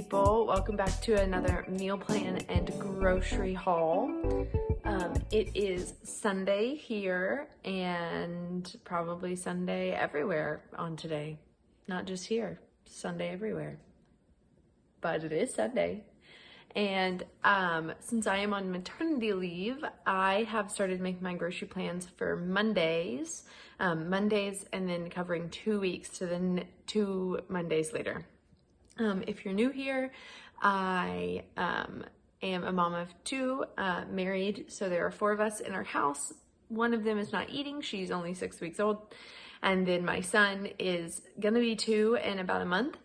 people. Welcome back to another meal plan and grocery haul. It is Sunday here and probably Sunday everywhere on today. Not just here, Sunday everywhere. But it is Sunday. And since I am on maternity leave, I have started making my grocery plans for Mondays, and then covering 2 weeks to then 2 Mondays later. If you're new here, I am a mom of 2, married, so there are 4 of us in our house. One of them is not eating, she's only 6 weeks old, and then my son is gonna be 2 in about a month.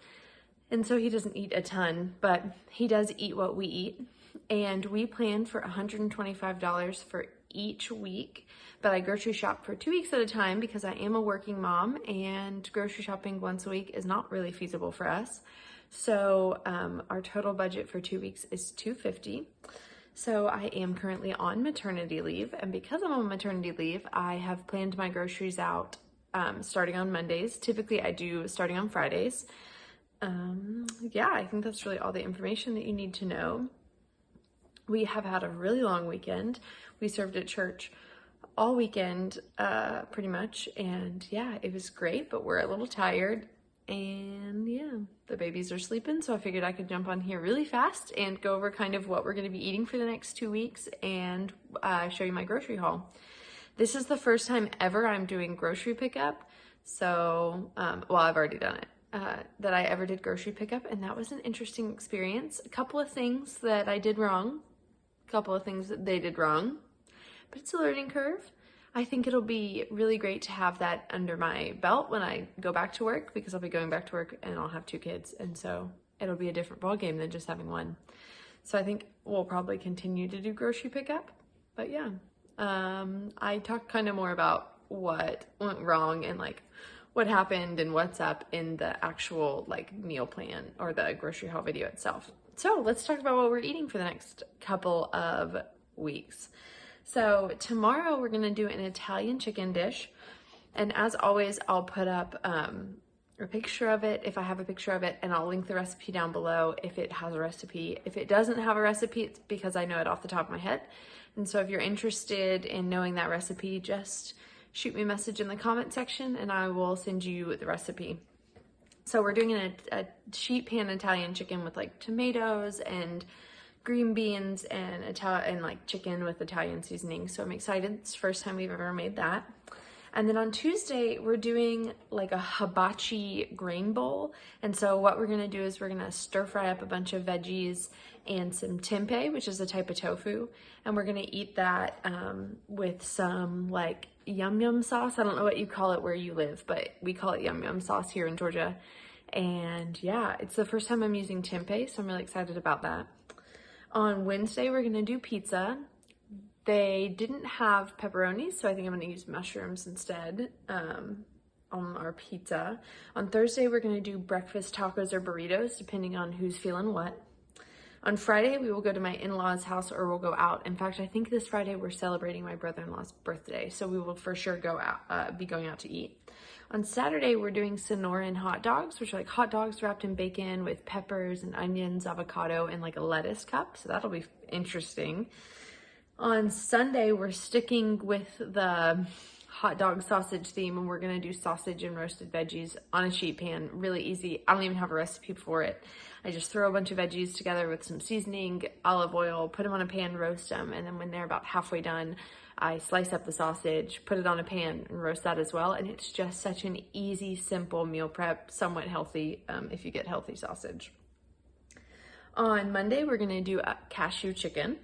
And so he doesn't eat a ton, but he does eat what we eat. And we plan for $125 for each week, but I grocery shop for 2 weeks at a time because I am a working mom and grocery shopping once a week is not really feasible for us. So our total budget for 2 weeks is $250. So I am currently on maternity leave, and because I'm on maternity leave, I have planned my groceries out starting on Mondays. Typically I do starting on Fridays. Yeah, I think that's really all the information that you need to know. We have had a really long weekend. We served at church all weekend, pretty much. And yeah, it was great, but we're a little tired. And yeah, the babies are sleeping. So I figured I could jump on here really fast and go over kind of what we're going to be eating for the next 2 weeks and show you my grocery haul. This is the first time ever I'm doing grocery pickup. So, well, I've already done it. That I ever did grocery pickup, and that was an interesting experience. A couple of things that I did wrong, a couple of things that they did wrong, but it's a learning curve. I think it'll be really great to have that under my belt when I go back to work, because I'll be going back to work and I'll have 2 kids, and so it'll be a different ballgame than just having one. So I think we'll probably continue to do grocery pickup, but yeah. I talked kind of more about what went wrong and like what happened and what's up in the actual like meal plan or the grocery haul video itself. So let's talk about what we're eating for the next couple of weeks. So tomorrow we're gonna do an Italian chicken dish. And as always, I'll put up a picture of it if I have a picture of it, and I'll link the recipe down below if it has a recipe. If it doesn't have a recipe, it's because I know it off the top of my head. And so if you're interested in knowing that recipe, just shoot me a message in the comment section and I will send you the recipe. So we're doing a sheet pan Italian chicken with like tomatoes and green beans and like chicken with Italian seasoning. So I'm excited. It's the first time we've ever made that. And then on Tuesday, we're doing like a hibachi grain bowl. And so what we're gonna do is we're gonna stir fry up a bunch of veggies and some tempeh, which is a type of tofu. And we're gonna eat that with some like yum yum sauce. I don't know what you call it where you live, but we call it yum yum sauce here in Georgia. And yeah, it's the first time I'm using tempeh, so I'm really excited about that. On Wednesday, we're gonna do pizza. They didn't have pepperoni, so I think I'm gonna use mushrooms instead on our pizza. On Thursday, we're gonna do breakfast tacos or burritos, depending on who's feeling what. On Friday, we will go to my in-laws' house or we'll go out. In fact, I think this Friday we're celebrating my brother-in-law's birthday, so we will for sure go out, be going out to eat. On Saturday, we're doing Sonoran hot dogs, which are like hot dogs wrapped in bacon with peppers and onions, avocado, and like a lettuce cup, so that'll be interesting. On Sunday, we're sticking with the hot dog sausage theme, and we're gonna do sausage and roasted veggies on a sheet pan. Really easy. I don't even have a recipe for it. I just throw a bunch of veggies together with some seasoning, olive oil, put them on a pan, roast them, and then when they're about halfway done, I slice up the sausage, put it on a pan, and roast that as well. And it's just such an easy, simple meal prep, somewhat healthy if you get healthy sausage. On Monday, we're gonna do a cashew chicken.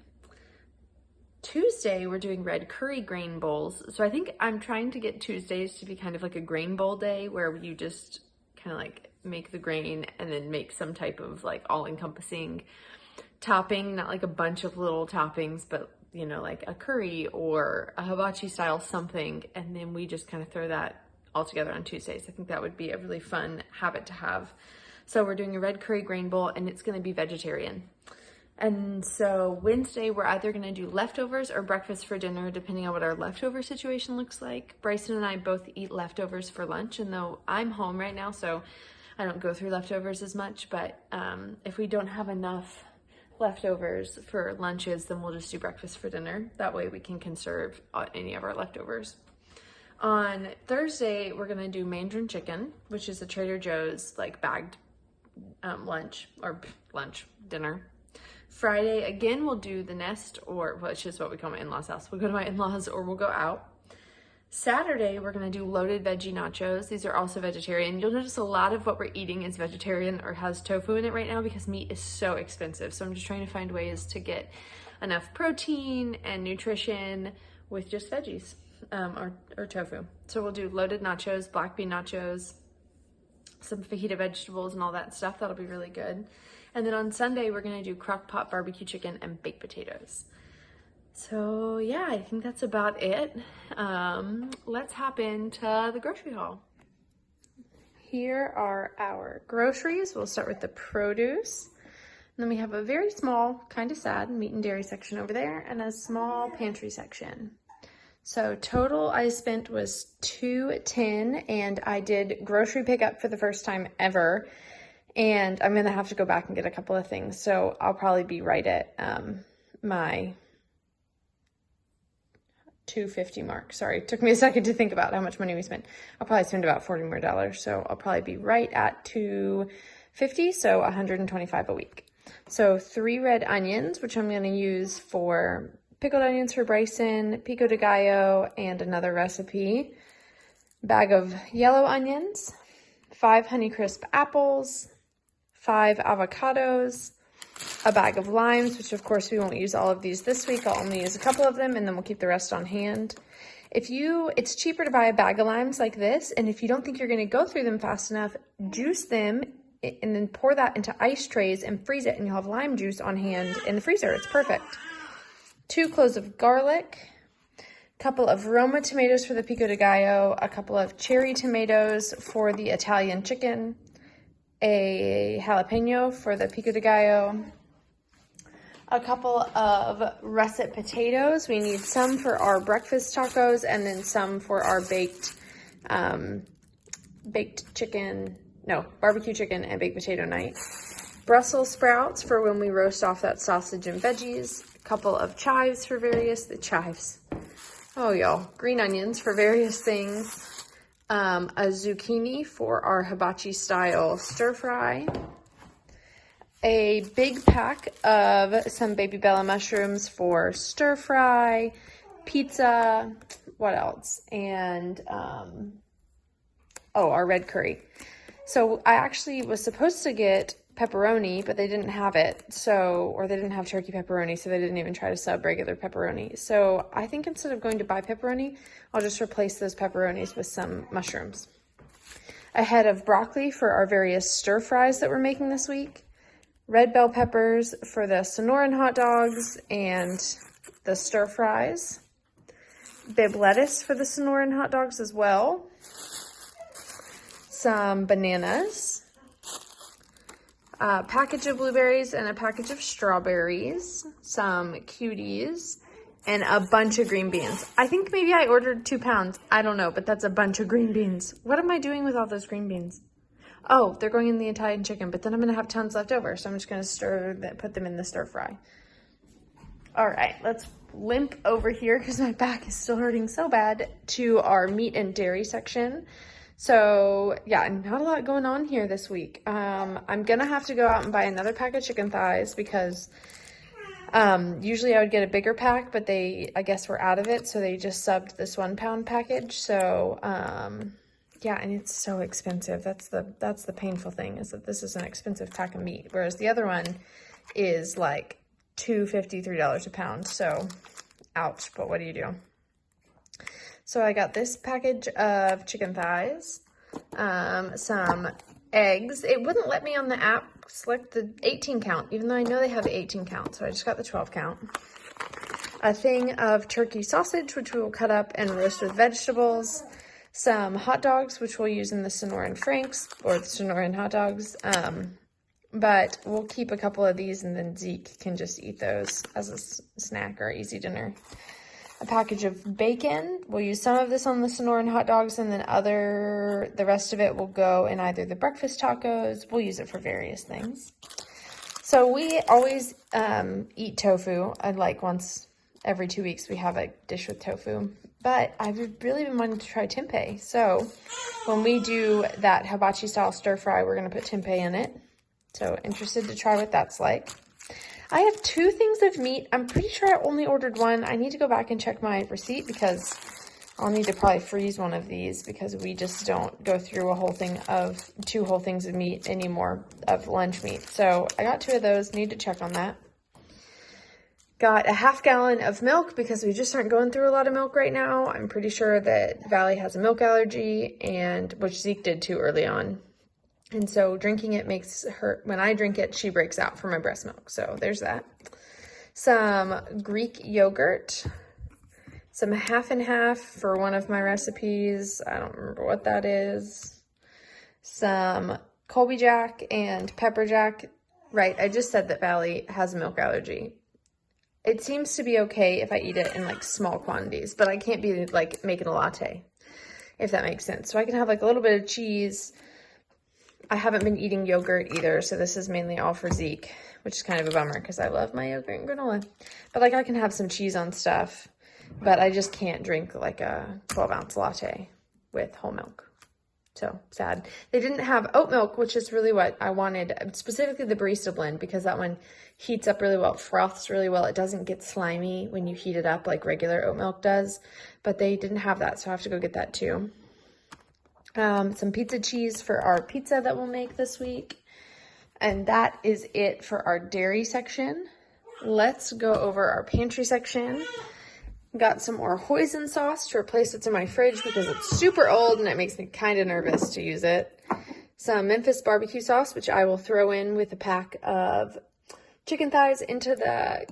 Tuesday, we're doing red curry grain bowls. So I think I'm trying to get Tuesdays to be kind of like a grain bowl day where you just kind of like make the grain and then make some type of like all-encompassing topping, not like a bunch of little toppings, but you know, like a curry or a hibachi style something. And then we just kind of throw that all together on Tuesdays. I think that would be a really fun habit to have. So we're doing a red curry grain bowl and it's gonna be vegetarian. And so Wednesday, we're either going to do leftovers or breakfast for dinner, depending on what our leftover situation looks like. Bryson and I both eat leftovers for lunch, and though I'm home right now, so I don't go through leftovers as much, but if we don't have enough leftovers for lunches, then we'll just do breakfast for dinner. That way we can conserve any of our leftovers. On Thursday, we're gonna do Mandarin chicken, which is a Trader Joe's like bagged dinner. Friday, again, we'll do the nest, or which is what we call my in-laws' house. We'll go to my in-laws or we'll go out. Saturday, we're gonna do loaded veggie nachos. These are also vegetarian. You'll notice a lot of what we're eating is vegetarian or has tofu in it right now because meat is so expensive. So I'm just trying to find ways to get enough protein and nutrition with just veggies. Or tofu. So we'll do loaded nachos, black bean nachos, some fajita vegetables and all that stuff. That'll be really good. And then on Sunday, we're gonna do crock pot barbecue chicken and baked potatoes. So yeah, I think that's about it. Let's hop into the grocery haul. Here are our groceries. We'll start with the produce. And then we have a very small, kind of sad meat and dairy section over there and a small pantry section. So total I spent was $210, and I did grocery pickup for the first time ever. And I'm gonna have to go back and get a couple of things. So I'll probably be right at my $250 mark. Sorry, it took me a second to think about how much money we spent. I'll probably spend about $40 more. So I'll probably be right at $250, so $125 a week. So 3 red onions, which I'm gonna use for pickled onions for Bryson, pico de gallo, and another recipe. Bag of yellow onions, 5 Honeycrisp apples, 5 avocados, a bag of limes, which of course we won't use all of these this week. I'll only use a couple of them and then we'll keep the rest on hand. It's cheaper to buy a bag of limes like this, and if you don't think you're gonna go through them fast enough, juice them and then pour that into ice trays and freeze it, and you'll have lime juice on hand in the freezer. It's perfect. 2 cloves of garlic, a couple of Roma tomatoes for the pico de gallo, a couple of cherry tomatoes for the Italian chicken, a jalapeno for the pico de gallo, a couple of russet potatoes. We need some for our breakfast tacos and then some for our barbecue chicken and baked potato night. Brussels sprouts for when we roast off that sausage and veggies. Couple of chives for green onions for various things, a zucchini for our hibachi style stir fry, a big pack of some baby bella mushrooms for stir fry, pizza, what else, and our red curry. So I actually was supposed to get pepperoni, but they didn't have it, or they didn't have turkey pepperoni, so they didn't even try to sub regular pepperoni. So I think instead of going to buy pepperoni, I'll just replace those pepperonis with some mushrooms. A head of broccoli for our various stir fries that we're making this week. Red bell peppers for the Sonoran hot dogs and the stir fries. Bib lettuce for the Sonoran hot dogs as well. Some bananas. A package of blueberries and a package of strawberries, some cuties, and a bunch of green beans. I think maybe I ordered 2 pounds. I don't know, but that's a bunch of green beans. What am I doing with all those green beans? Oh, they're going in the Italian chicken, but then I'm gonna have tons left over, so I'm just gonna put them in the stir fry. All right, let's limp over here because my back is still hurting so bad to our meat and dairy section. So yeah, not a lot going on here this week. I'm gonna have to go out and buy another pack of chicken thighs because usually I would get a bigger pack, but I guess we're out of it, so they just subbed this 1 pound package. So yeah, and it's so expensive. That's the painful thing, is that this is an expensive pack of meat, whereas the other one is like $2.50, $3 a pound. So ouch, but what do you do? So I got this package of chicken thighs, some eggs. It wouldn't let me on the app select the 18 count, even though I know they have the 18 count. So I just got the 12 count. A thing of turkey sausage, which we will cut up and roast with vegetables. Some hot dogs, which we'll use in the Sonoran Franks or the Sonoran hot dogs. But we'll keep a couple of these and then Zeke can just eat those as a snack or easy dinner. a package of bacon. We'll use some of this on the Sonoran hot dogs, and then the rest of it will go in either the breakfast tacos. We'll use it for various things. So we always eat tofu. Once every 2 weeks we have a dish with tofu. But I've really been wanting to try tempeh. So when we do that hibachi style stir fry, we're going to put tempeh in it. So interested to try what that's like. I have 2 things of meat. I'm pretty sure I only ordered 1. I need to go back and check my receipt because I'll need to probably freeze one of these because we just don't go through a whole thing of 2 whole things of meat anymore, of lunch meat. So I got 2 of those. Need to check on that. Got a half gallon of milk because we just aren't going through a lot of milk right now. I'm pretty sure that Valley has a milk allergy, which Zeke did too early on. And so drinking it makes her, when I drink it, she breaks out for my breast milk. So there's that. Some Greek yogurt. Some half and half for one of my recipes. I don't remember what that is. Some Colby Jack and Pepper Jack. Right, I just said that Valley has a milk allergy. It seems to be okay if I eat it in small quantities, but I can't be making a latte, if that makes sense. So I can have a little bit of cheese. I haven't been eating yogurt either, so this is mainly all for Zeke, which is kind of a bummer because I love my yogurt and granola. But I can have some cheese on stuff, but I just can't drink a 12-ounce latte with whole milk. So sad. They didn't have oat milk, which is really what I wanted, specifically the barista blend, because that one heats up really well, froths really well. It doesn't get slimy when you heat it up like regular oat milk does, but they didn't have that, so I have to go get that too. Some pizza cheese for our pizza that we'll make this week. And that is it for our dairy section. Let's go over our pantry section. Got some more hoisin sauce to replace what's in my fridge because it's super old and it makes me kind of nervous to use it. Some Memphis barbecue sauce, which I will throw in with a pack of chicken thighs into the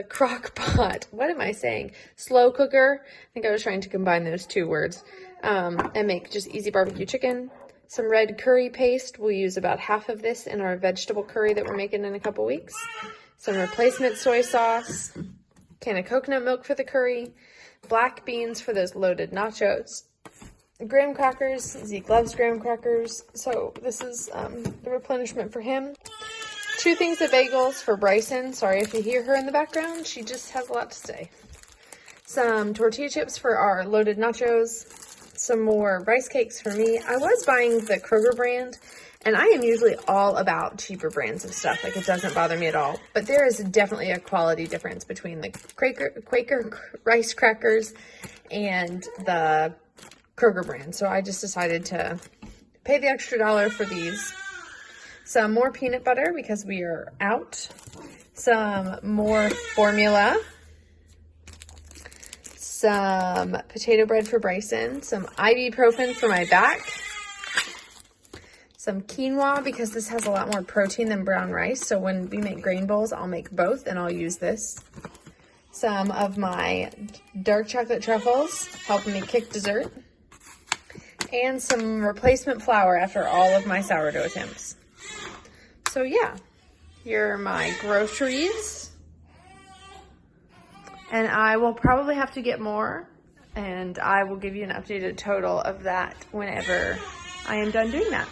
crock pot. What am I saying? Slow cooker. I think I was trying to combine those 2 words. And make just easy barbecue chicken. Some red curry paste. We'll use about half of this in our vegetable curry that we're making in a couple weeks. Some replacement soy sauce. Can of coconut milk for the curry. Black beans for those loaded nachos. Graham crackers. Zeke loves graham crackers. So this is the replenishment for him. 2 things of bagels for Bryson. Sorry if you hear her in the background. She just has a lot to say. Some tortilla chips for our loaded nachos. Some more rice cakes for me. I was buying the Kroger brand, and I am usually all about cheaper brands of stuff. It doesn't bother me at all. But there is definitely a quality difference between the Quaker rice crackers and the Kroger brand. So I just decided to pay the extra $1 for these. Some more peanut butter because we are out. Some more formula. Some potato bread for Bryson, some ibuprofen for my back, some quinoa because this has a lot more protein than brown rice. So when we make grain bowls, I'll make both and I'll use this. Some of my dark chocolate truffles, helping me kick dessert. And some replacement flour after all of my sourdough attempts. So yeah, here are my groceries. And I will probably have to get more, and I will give you an updated total of that whenever I am done doing that.